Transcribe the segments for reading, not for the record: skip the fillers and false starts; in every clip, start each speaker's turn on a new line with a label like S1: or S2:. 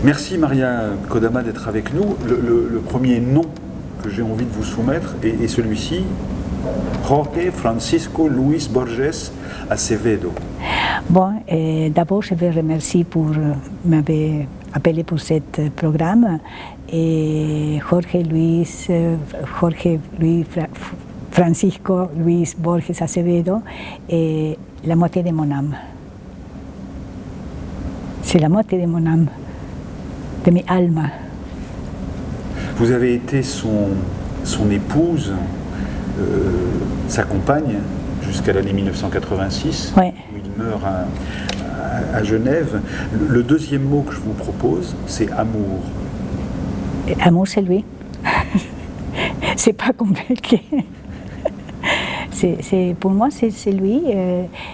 S1: Merci Maria Kodama d'être avec nous. Le premier nom que j'ai envie de vous soumettre est celui-ci, Jorge Francisco Luis Borges Acevedo.
S2: Bon, d'abord je veux remercier pour m'avoir appelé pour ce programme. Et Jorge Luis Francisco Luis Borges Acevedo est la moitié de mon âme. C'est la moitié de mon âme, de mi alma.
S1: Vous avez été son épouse, sa compagne, jusqu'à l'année 1986,
S2: ouais.
S1: Où il meurt à Genève. Le deuxième mot que je vous propose, c'est amour.
S2: Amour, c'est lui. C'est pas compliqué. Pour moi, c'est lui.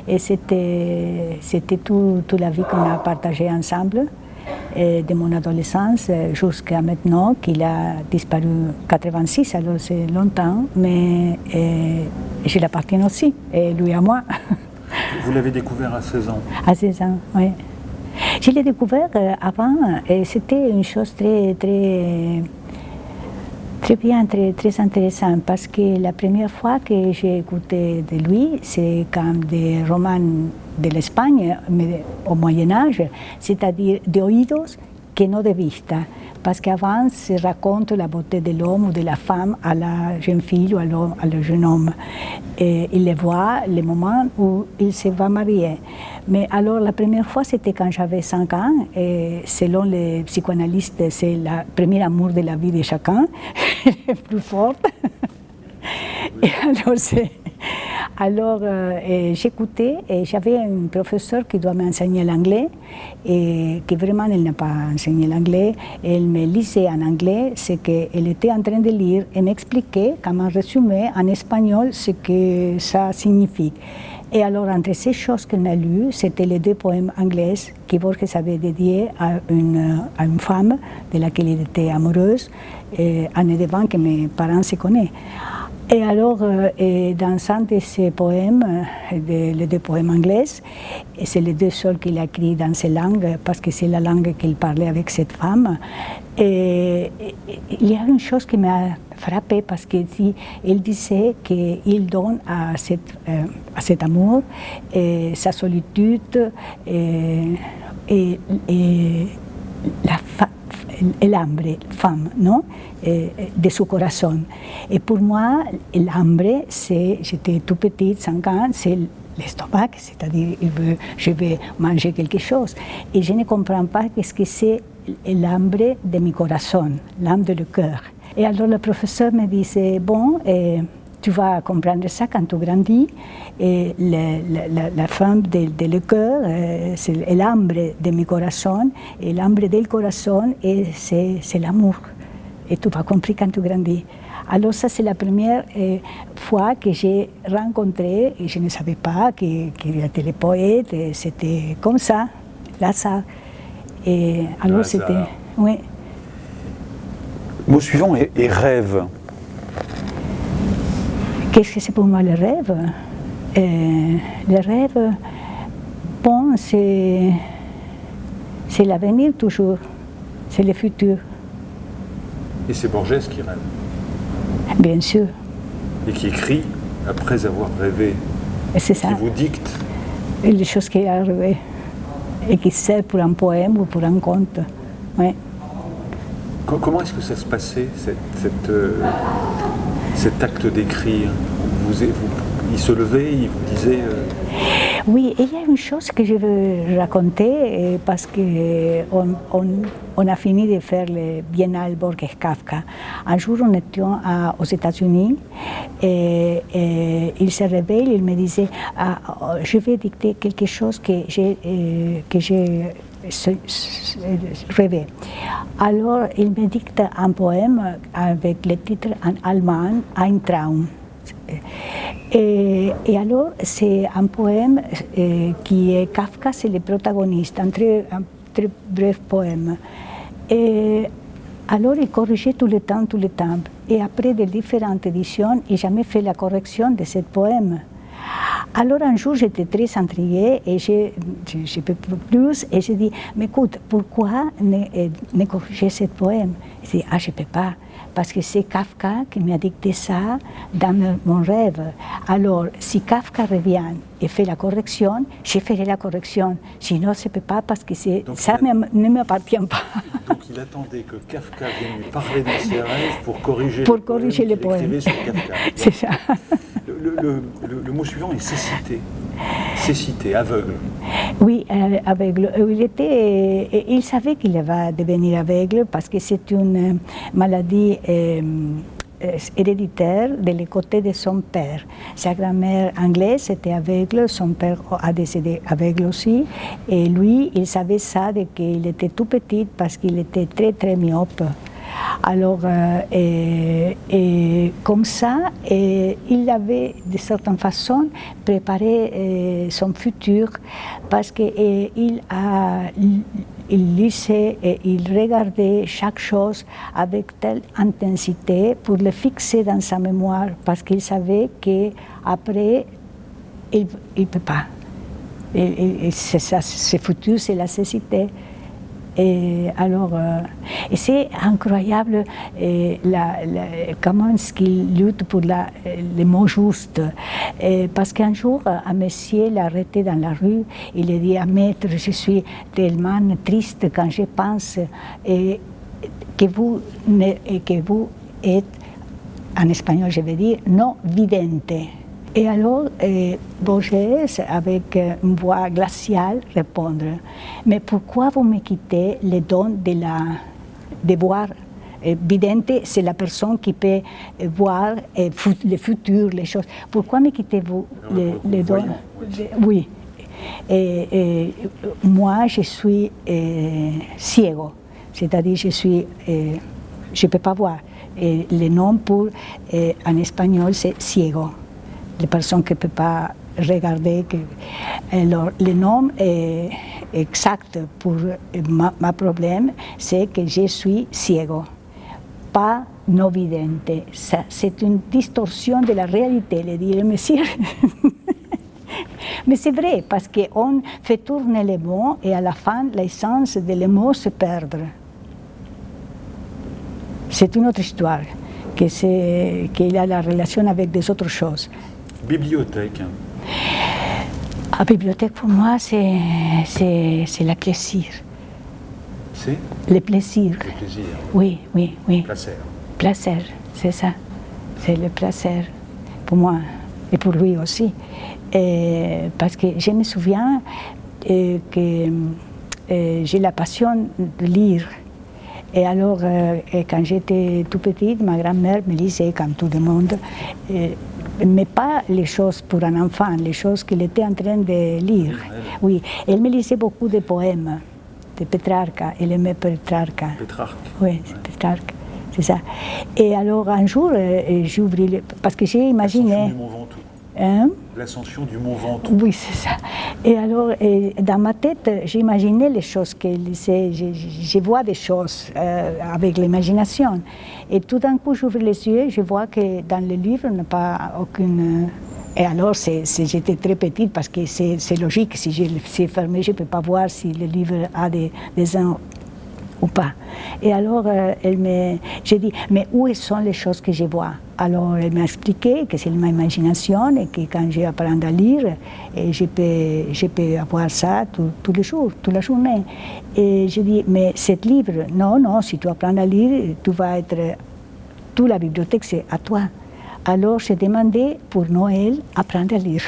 S2: Et c'était toute la vie qu'on a partagée ensemble, de mon adolescence jusqu'à maintenant, qu'il a disparu en 86, alors c'est longtemps, mais je l'appartiens aussi, et lui à moi.
S1: Vous l'avez découvert à 16 ans?
S2: À 16 ans, oui. Je l'ai découvert avant, et c'était une chose très bien, très intéressante, parce que la première fois que j'ai écouté de lui, c'est comme des romans de l'Espagne, mais au Moyen-Âge, c'est-à-dire de oídos que no de vista, parce qu'avant, se raconte la beauté de l'homme ou de la femme à la jeune fille ou à le jeune homme. Et il les voit le moment où il se va marier. Mais alors, la première fois, c'était quand j'avais 5 ans, et selon les psychanalystes, c'est le premier amour de la vie de chacun, le plus fort. Et alors, j'écoutais, et j'avais un professeur qui doit m'enseigner l'anglais, et qui vraiment, elle n'a pas enseigné l'anglais. Elle me lisait en anglais ce qu'elle était en train de lire, et m'expliquait, comme un résumé en espagnol, ce que ça signifie. Et alors, entre ces choses qu'elle a lues, c'était les 2 poèmes anglais que Borges avait dédiés à une femme de laquelle il était amoureuse, année devant que mes parents se connaissent. Et alors, dans un de ces poèmes, les 2 poèmes anglais, c'est les 2 seuls qu'il a écrits dans ces langues, parce que c'est la langue qu'il parlait avec cette femme. Et il y a une chose qui m'a frappée, parce qu'il disait qu'il donne à cet amour sa solitude et el hambre, femme, non? De son corazon. Et pour moi, l'hambre, j'étais tout petite, 5 ans, c'est l'estomac, c'est-à-dire je veux manger quelque chose. Et je ne comprends pas ce que c'est l'hambre de mi corazon, l'âme de le cœur. Et alors le professeur me disait, bon, tu vas comprendre ça quand tu grandis, et la femme de le cœur, c'est l'hambre de mi corazon, et l'hambre del corazon, c'est l'amour. Et tu vas comprendre quand tu grandis. Alors ça, c'est la première fois que j'ai rencontré, et je ne savais pas qu'il était le poète, c'était comme ça, Lazare. Et alors c'était, oui.
S1: Mot suivant est rêve.
S2: Qu'est-ce que c'est pour moi le rêve? Le rêve, bon, c'est l'avenir toujours, c'est le futur.
S1: Et c'est Borges qui rêve.
S2: Bien sûr.
S1: Et qui écrit après avoir rêvé.
S2: Et c'est ça.
S1: Qui vous dicte.
S2: Et les choses qu'il a rêvé. Et qui sert pour un poème ou pour un conte. Ouais.
S1: Comment est-ce que ça se passait, cet acte d'écrire? Il se levait, il vous disait...
S2: Oui, et il y a une chose que je veux raconter, parce qu'on a fini de faire le Biennale Borges Kafka. Un jour, on était aux États-Unis, et il se réveille, il me disait, je vais dicter quelque chose que j'ai rêvé. Alors, il me dicte un poème avec le titre en allemand, Ein Traum. Et alors, c'est un poème qui est Kafka, c'est le protagoniste, un très bref poème. Et alors, il corrigeait tout le temps. Et après de différentes éditions, il n'a jamais fait la correction de ce poème. Alors un jour, j'étais très intriguée et je peux plus. Et j'ai dit, mais écoute, pourquoi ne corriger ce poème? Il dit, je ne peux pas, parce que c'est Kafka qui m'a dicté ça dans mon rêve. Alors, si Kafka revient et fait la correction, je ferai la correction. Sinon, je ne peux pas, parce que ça ne m'appartient pas.
S1: Donc il attendait que Kafka vienne lui parler dans ses rêves pour corriger
S2: les poèmes.
S1: Sur Kafka.
S2: C'est ça.
S1: Le mot suivant est cécité. Cécité, aveugle.
S2: Oui, aveugle. Il savait qu'il va devenir aveugle parce que c'est une maladie héréditaire de côté de son père. Sa grand-mère anglaise était aveugle, son père a décédé aveugle aussi, et lui, il savait ça dès qu'il était tout petit parce qu'il était très très myope. Alors, comme ça, il avait de certaine façon préparé son futur parce qu'il lisait et il regardait chaque chose avec telle intensité pour le fixer dans sa mémoire parce qu'il savait qu'après, il ne peut pas. C'est futur, c'est la cécité. Et alors, c'est incroyable comment est-ce qu'il lutte pour les mots justes. Parce qu'un jour, un monsieur l'a arrêté dans la rue, il a dit, maître, je suis tellement triste quand je pense que vous êtes, en espagnol je vais dire, non vidente. Et alors, Borges, avec une voix glaciale, répondre, mais pourquoi vous me quittez le don de voir? Vidente, c'est la personne qui peut voir le futur, les choses. Pourquoi me quittez-vous le don? Oui. Moi, je suis ciego, c'est-à-dire je ne peux pas voir. Et le nom pour, en espagnol, c'est ciego. Les personnes qui ne peuvent pas regarder. Alors, le nom exact pour ma problème, c'est que je suis ciego, pas non vidente. C'est une distorsion de la réalité, le dit le monsieur. Mais c'est vrai, parce qu'on fait tourner les mots et à la fin, l'essence des mots se perd. C'est une autre histoire, qu'il a la relation avec des autres choses.
S1: Bibliothèque.
S2: La bibliothèque, pour moi, c'est le plaisir.
S1: C'est
S2: le plaisir.
S1: Le plaisir.
S2: Oui, oui, oui.
S1: Plaisir.
S2: Plaisir, c'est ça. C'est le plaisir pour moi et pour lui aussi. Parce que je me souviens que j'ai la passion de lire. Et alors, quand j'étais tout petite, ma grand-mère me lisait, comme tout le monde, mais pas les choses pour un enfant, les choses qu'elle était en train de lire. Oui, elle me lisait beaucoup de poèmes de Petrarca, elle aimait Petrarca.
S1: Pétrarque.
S2: Oui, c'est Petrarque, c'est ça. Et alors, un jour, j'ai ouvert, parce que j'ai imaginé...
S1: L'ascension du Mont Ventoux.
S2: Oui, c'est ça. Et alors, dans ma tête, j'imaginais les choses qu'elle disait, je vois des choses avec l'imagination. Et tout d'un coup, j'ouvre les yeux, je vois que dans le livre, il n'y a pas aucune... Et alors, j'étais très petite parce que c'est logique, si c'est fermé, je ne peux pas voir si le livre a des uns ou pas. Et alors, j'ai dit, mais où sont les choses que je vois? Alors, elle m'a expliqué que c'est ma imagination et que quand j'apprends à lire, je peux avoir ça tous les jours, toute la journée. Et j'ai dit, mais ce livre, non, si tu apprends à lire, tu vas être... Toute la bibliothèque, c'est à toi. Alors, j'ai demandé pour Noël apprendre à lire.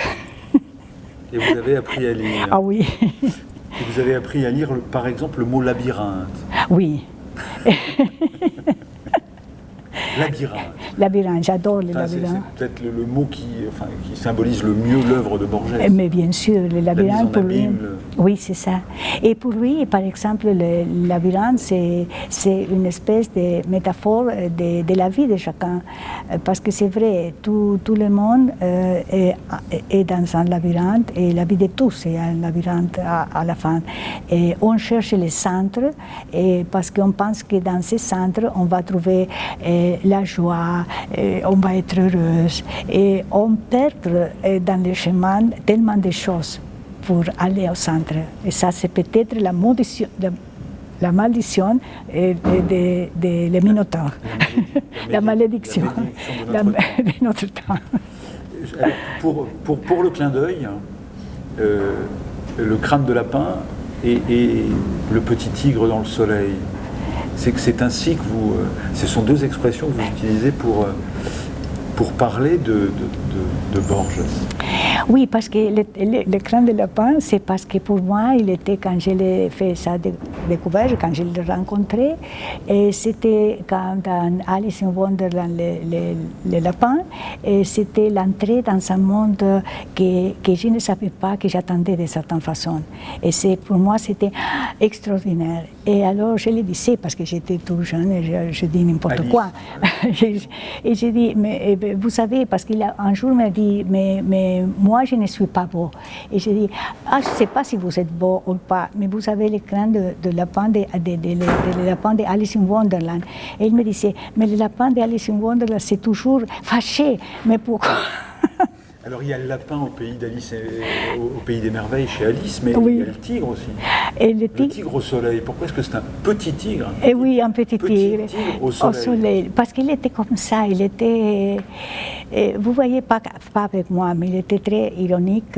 S1: Et vous avez appris à lire?
S2: Ah oui.
S1: Et vous avez appris à lire, par exemple, le mot labyrinthe?
S2: Oui.
S1: Labyrinthe.
S2: Labyrinthe, j'adore le labyrinthe.
S1: C'est peut-être le mot qui symbolise le mieux l'œuvre de Borges.
S2: Mais bien sûr, le labyrinthe pour lui. Oui, c'est ça. Et pour lui, par exemple, le labyrinthe, c'est une espèce de métaphore de la vie de chacun. Parce que c'est vrai, tout le monde est dans un labyrinthe et la vie de tous est un labyrinthe à la fin. Et on cherche les centres parce qu'on pense que dans ces centres, on va trouver la joie, on va être heureuse. Et on perd dans le chemin tellement de choses pour aller au centre. Et ça, c'est peut-être la malédiction de le Minotaure. La malédiction de notre temps.
S1: Alors, pour le clin d'œil, le crâne de lapin et le petit tigre dans le soleil, c'est ainsi que ce sont deux expressions que vous utilisez pour parler de Borges.
S2: Oui, parce que le crâne de lapin, c'est parce que pour moi, il était, quand je l'ai fait sa découverte, quand je l'ai rencontré, et c'était quand dans Alice in Wonderland, le lapin, et c'était l'entrée dans un monde que je ne savais pas, que j'attendais de certaine façon. Et pour moi, c'était extraordinaire. Et alors, je le disais, parce que j'étais tout jeune, et je dis n'importe quoi. Et je dis, mais vous savez, parce qu'un jour, il m'a dit, mais moi, je ne suis pas beau. Et je dis, je ne sais pas si vous êtes beau ou pas, mais vous avez le crâne de lapin de lapin de Alice in Wonderland. Et il me disait, mais le lapin de Alice in Wonderland, c'est toujours fâché. Mais pourquoi?
S1: Alors il y a le lapin au pays d'Alice, au pays des merveilles chez Alice, mais
S2: oui.
S1: Il y a le tigre aussi.
S2: Et
S1: le tigre au soleil. Pourquoi est-ce que c'est un petit tigre?
S2: Et oui, un petit tigre
S1: au soleil.
S2: Parce qu'il était comme ça, il était, vous voyez, pas avec moi, mais il était très ironique.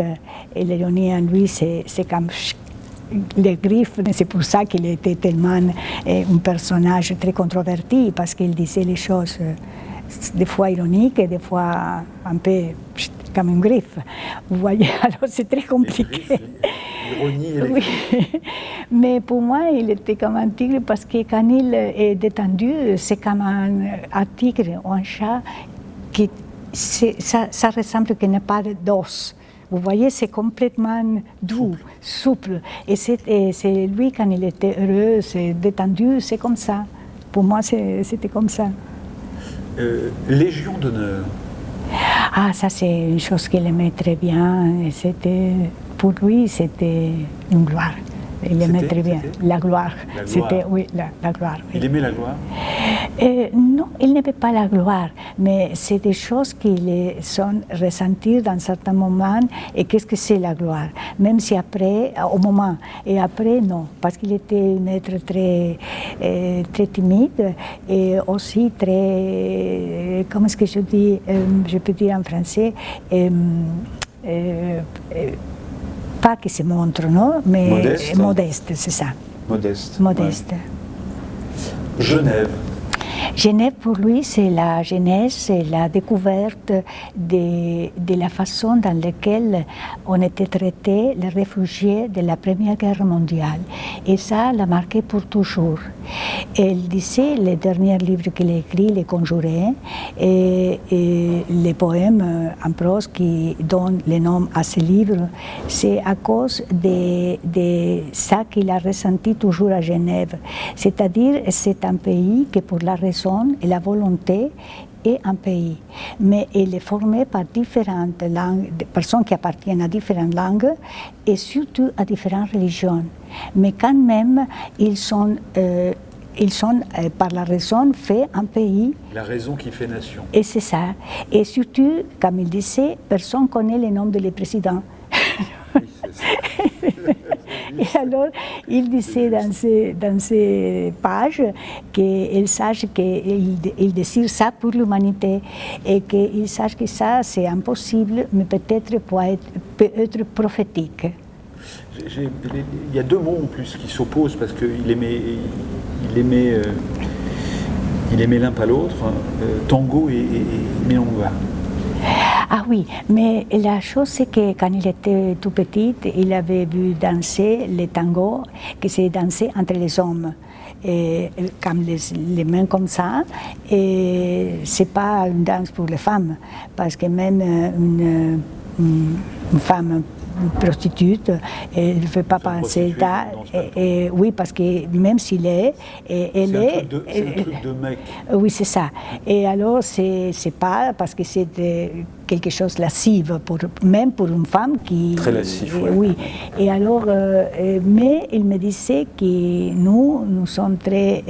S2: Et l'ironie en lui, c'est comme les griffes, c'est pour ça qu'il était tellement un personnage très controverti, parce qu'il disait les choses des fois ironiques et des fois un peu comme une griffe. Vous voyez, alors c'est très compliqué.
S1: L'ironie et les
S2: oui. Mais pour moi, il était comme un tigre parce que quand il est détendu, c'est comme un tigre ou un chat qui ça ressemble qu'il n'a pas d'os. Vous voyez, c'est complètement doux, souple. Et c'est lui, quand il était heureux, c'est détendu, c'est comme ça. Pour moi, c'était comme ça.
S1: Légion d'honneur.
S2: Ah, ça c'est une chose qu'il aimait très bien. Pour lui, c'était une gloire. Il aimait très bien la gloire. C'était, oui, la gloire. Oui.
S1: Il aimait la gloire?
S2: Non, il n'aimait pas la gloire, mais c'est des choses qui sont ressenties dans certains moments. Et qu'est-ce que c'est la gloire? Même si après, au moment, et après, non, parce qu'il était un être très timide et aussi très, comment est-ce que je dis, je peux dire en français, pas qui se montre, non? Mais modeste, c'est ça.
S1: Modeste.
S2: Modeste.
S1: Ouais. Genève.
S2: Genève, pour lui, c'est la jeunesse et la découverte de la façon dans laquelle on était traité les réfugiés de la Première Guerre mondiale. Et ça l'a marqué pour toujours. Elle disait, le dernier livre qu'il a écrit, Les Conjurés, et les poèmes en prose qui donnent le nom à ce livre, c'est à cause de ça qu'il a ressenti toujours à Genève. C'est-à-dire, c'est un pays que pour la raison et la volonté est un pays, mais il est formé par différentes langues, personnes qui appartiennent à différentes langues et surtout à différentes religions. Mais quand même, ils sont par la raison fait un pays.
S1: La raison qui fait nation.
S2: Et c'est ça. Et surtout, comme il disait, personne ne connaît le nom de les présidents.
S1: Oui, c'est ça.
S2: Et alors, il disait dans ces pages qu'il sache qu'il désire ça pour l'humanité et qu'il sache que ça, c'est impossible, mais peut peut être prophétique.
S1: Il y a deux mots en plus qui s'opposent parce qu'il aimait l'un pas l'autre, tango et milonga.
S2: Ah oui, mais la chose c'est que quand il était tout petit, il avait vu danser les tangos qui se dansaient entre les hommes. Et, comme les mains comme ça, et c'est pas une danse pour les femmes, parce que même une femme prostitute, elle ne fait pas passer ça. Oui, parce que même s'il est, elle est.
S1: C'est un truc de mec.
S2: Oui, c'est ça. Et alors, c'est pas parce que c'est quelque chose de lascive, même pour une femme qui.
S1: Très lascif,
S2: oui. Et alors, mais il me disait que nous sommes très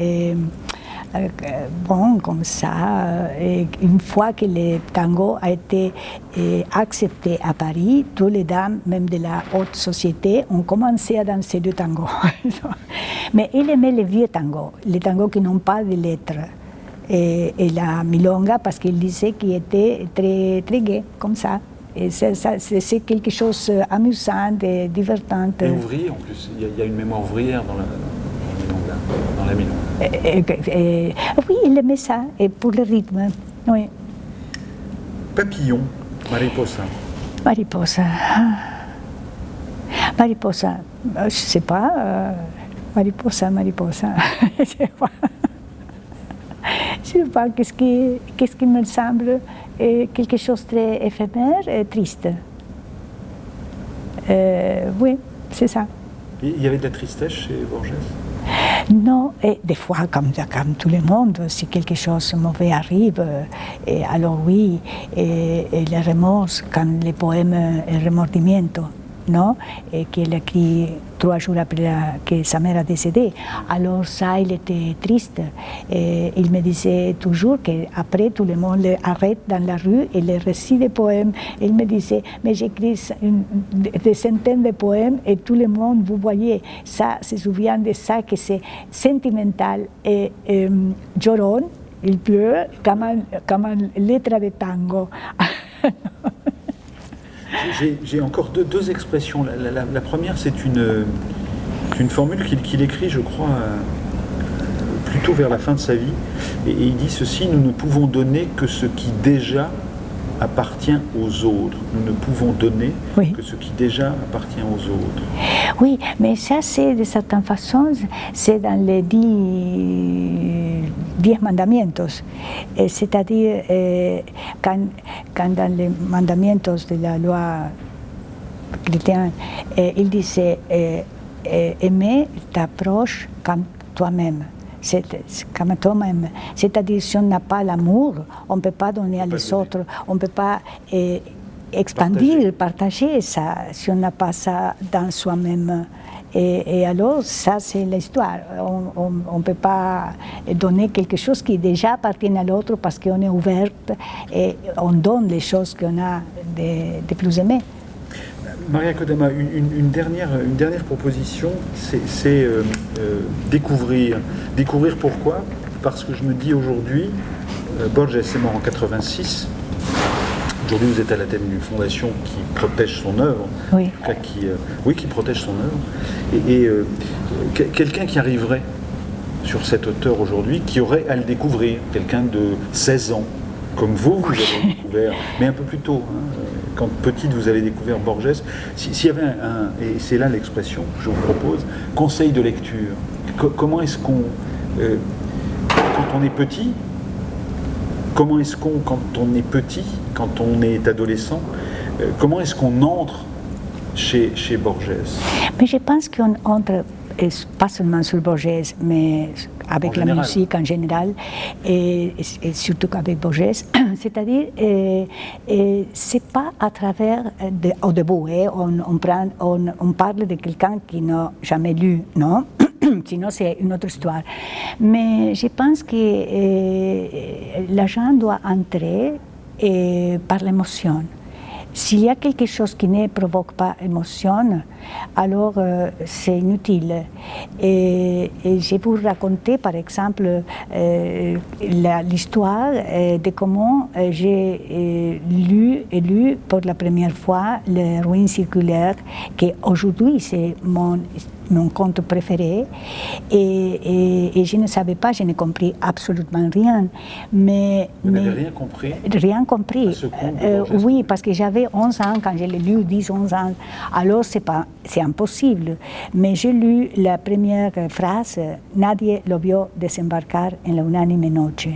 S2: bon, comme ça. Et une fois que le tango a été accepté à Paris, toutes les dames, même de la haute société, ont commencé à danser du tango. Mais il aimait les vieux tangos, les tangos qui n'ont pas de lettres. Et la milonga, parce qu'il disait qu'il était très, très gai, comme ça. Et c'est quelque chose d'amusant et divertissant.
S1: Et ouvrier, en plus, il y a une mémoire ouvrière dans la milonga.
S2: Oui, il aimait ça, et pour le rythme, oui.
S1: Papillon, mariposa.
S2: Mariposa. Mariposa, je ne sais pas. Mariposa. Je ne sais pas. Je ne sais pas, qu'est-ce qui me semble quelque chose de très éphémère et triste. Oui, c'est ça.
S1: Il y avait de la tristesse chez Borges?
S2: Non, et des fois, comme tout le monde, si quelque chose de mauvais arrive, et alors oui, et le remords, quand le poème El Remordimiento, non, et qu'il écrit 3 jours après que sa mère a décédé. Alors ça, il était triste. Et il me disait toujours qu'après, tout le monde l'arrête dans la rue et il récite des poèmes. Et il me disait, mais j'écris des centaines de poèmes et tout le monde, vous voyez, ça se souvient de ça, que c'est sentimental et llorón, il pleure comme une lettre de tango.
S1: J'ai encore deux expressions. La première, c'est une formule qu'il écrit, je crois, plutôt vers la fin de sa vie. Et il dit ceci: nous ne pouvons donner que ce qui déjà appartient aux autres. Nous ne pouvons donner que ce qui déjà appartient aux autres.
S2: Oui, mais ça, c'est de certaine façon, c'est dans les 10 mandamientos. C'est-à-dire, quand dans les mandamientos de la loi chrétienne, il disait aimer ta proche comme toi-même. Comme toi-même. C'est-à-dire, si on n'a pas l'amour, on ne peut pas donner à les autres, on ne peut pas expandir, partager ça, si on n'a pas ça dans soi-même. Et alors, ça, c'est l'histoire. On ne peut pas donner quelque chose qui déjà appartient à l'autre parce qu'on est ouverte et on donne les choses qu'on a de plus aimées.
S1: Maria Kodama, une dernière proposition, c'est découvrir. Découvrir pourquoi? Parce que je me dis aujourd'hui, Borges est mort en 86. Aujourd'hui, vous êtes à la tête d'une fondation qui protège son œuvre,
S2: oui.
S1: En tout cas qui protège son œuvre. Et quelqu'un qui arriverait sur cet auteur aujourd'hui, qui aurait à le découvrir, quelqu'un de 16 ans, comme vous avez découvert, mais un peu plus tôt, quand petite vous avez découvert Borges, s'il y avait et c'est là l'expression que je vous propose, conseil de lecture. Comment est-ce qu'on, quand on est petit, quand on est petit, quand on est adolescent, comment est-ce qu'on entre chez Borges?
S2: Mais je pense qu'on entre, pas seulement sur Borges, mais avec la musique en général, et surtout avec Borges. C'est-à-dire, c'est pas à travers, au début, on parle de quelqu'un qui n'a jamais lu, non? Sinon, c'est une autre histoire. Mais je pense que la gens doit entrer par l'émotion. S'il y a quelque chose qui ne provoque pas émotion, alors c'est inutile. Et je vais vous raconter, par exemple, l'histoire de comment j'ai lu pour la première fois Les Ruines circulaires, qui aujourd'hui c'est mon conte préféré, et je ne savais pas, je n'ai compris absolument rien. Mais
S1: vous n'avez rien compris?
S2: Rien compris. Oui, parce que j'avais 11 ans quand je l'ai lu, 10-11 ans. Alors c'est impossible. Mais j'ai lu la première phrase, Nadie lo vio desembarcar en la unánime noche.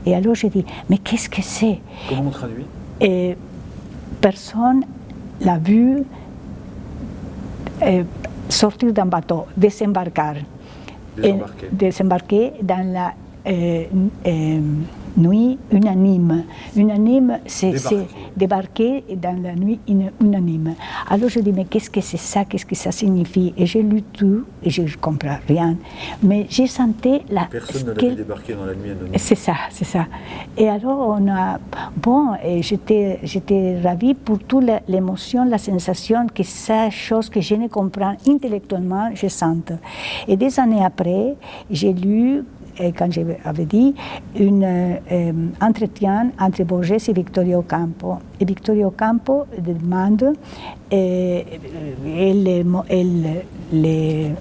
S2: Et alors j'ai dit, mais qu'est-ce que c'est?
S1: Comment on traduit?
S2: Personne l'a vu sortir d'un bateau, désembarquer dans la nuit unanime. Unanime, c'est débarquer dans la nuit unanime. Alors je dis, mais qu'est-ce que c'est ça, qu'est-ce que ça signifie? Et j'ai lu tout et je ne comprends rien. Mais j'ai senti la...
S1: Personne ne l'avait débarqué dans la nuit anonyme.
S2: C'est ça, c'est ça. Et alors on a... Bon, et j'étais ravie pour toute l'émotion, la sensation que ces choses que je ne comprends intellectuellement, je sente. Et des années après, j'ai lu, quand j'avais dit, un entretien entre Borges et Vittorio Campo. Et Vittorio Campo demande, elle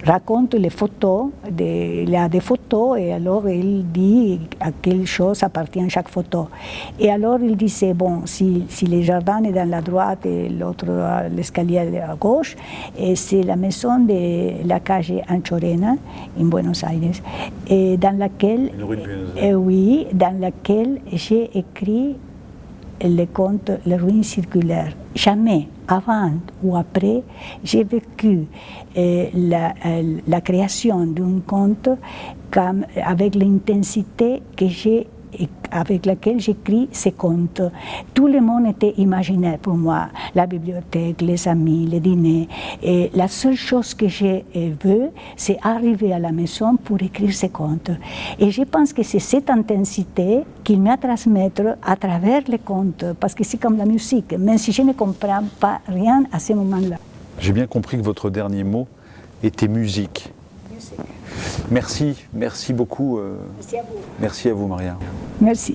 S2: raconte les photos, il y a des photos, et alors il dit à quelle chose appartient chaque photo. Et alors il disait, bon, si le jardin est dans la droite et l'autre, l'escalier à gauche, c'est la maison de la calle Anchorena, en Buenos Aires, et dans laquelle, oui, dans laquelle j'ai écrit le conte Les ruines circulaires. Jamais, avant ou après, j'ai vécu la création d'un conte avec l'intensité avec laquelle j'écris ces contes. Tout le monde était imaginaire pour moi, la bibliothèque, les amis, les dîners. Et la seule chose que je veux, c'est arriver à la maison pour écrire ces contes. Et je pense que c'est cette intensité qu'il m'a transmettre à travers les contes, parce que c'est comme la musique, même si je ne comprends pas rien à ce moment-là.
S1: J'ai bien compris que votre dernier mot était musique. Merci beaucoup.
S2: Merci à vous.
S1: Merci à vous, Maria.
S2: Merci.